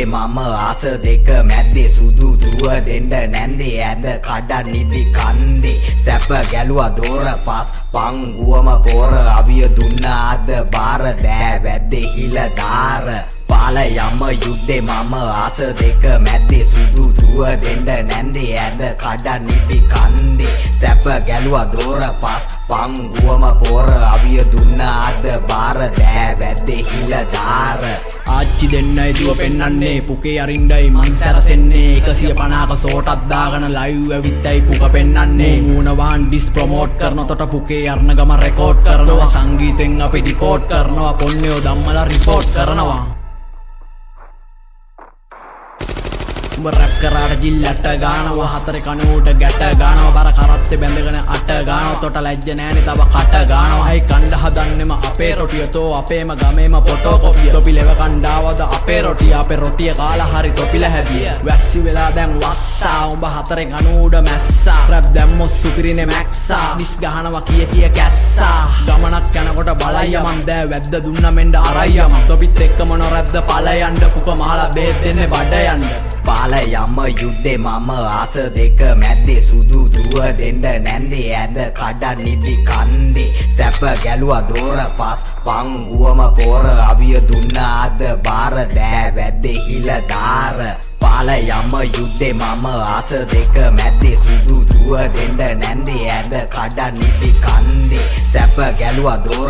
මම ආස දෙක මැද්දේ සුදු දුව දෙන්න නැන්දේ ඇඳ කඩන් නිදි කන්දේ සැප ගැලුවා දෝර පස් පංගුවම පොර අවිය දුන්න අද බාර දෑ වැද්දේ හිල දාර පාල යම යුද්ධේ මම ආස දෙක මැද්දේ සුදු දුව දෙන්න නැන්දේ ඇඳ කඩන් නිදි කන්දේ සැප ගැලුවා දෝර පස් පංගුවම පොර අවිය දුන්න අද බාර දෑ වැද්දේ හිල දාර ආච්චි දෙන්නයි දුව පෙන්නන්නේ පුකේ අරින්ඩයි මං සැරසෙන්නේ 150ක සෝටක් දාගෙන ලයිව් ඇවිත්තයි පුක පෙන්නන්නේ මූණවාන් ඩිස් ප්‍රොමෝට් කරනකොට පුකේ අර්ණගම රෙකෝඩ් කරනවා සංගීතෙන් අපි ඩිපෝට් කරනවා පොන්නයෝ ධම්මලා රිපෝට් කරනවා උඹ රැප් කරාට ජිල්ලට ගානවා හතරේ කණුවට ගැට ගානවා බර කරත්තේ බැඳගෙන අට ගානවා තොට ලැජ්ජ නෑනේ තව කට ගානවා අයි කණ්ඩ හදන්නෙම අපේ රොටිය තෝ අපේම ගමේම ෆොටෝ කොපිය තොපි ලෙව කණ්ඩාවද අපේ රොටිය කාලා හරි තොපිල හැදිය වැස්සි වෙලා දැන් වස්සා උඹ හතරේ කණුවට මැස්සා රැප් දැම්මොත් සුපිරිනේ මැක්සා ඩිස් ගහනවා කිය කැස්සා ගමනක් යනකොට බලය මන් දෑ වැද්ද දුන්න මෙන්න අරයි මන් තොපිත් එක්කම නොරැද්ද පළ යන්න පුක මහලා බේත් දෙන්නේ බඩ යන්න පාල යම යුද්ධේ මම ආස දෙක මැද්දේ සුදු දුව දෙන්න නැන්දේ ඇඳ කඩන් නිදි කන්දේ සැප ගැලුවා දෝර පස් පංගුවම පොර අවිය දුන්න අද බාර දෑ වැද්දේ හිල දාර පාල යම යුද්ධේ මම ආස දෙක මැද්දේ සුදු දුව දෙන්න නැන්දේ ඇඳ කඩන් නිදි කන්දේ සැප ගැලුවා දෝර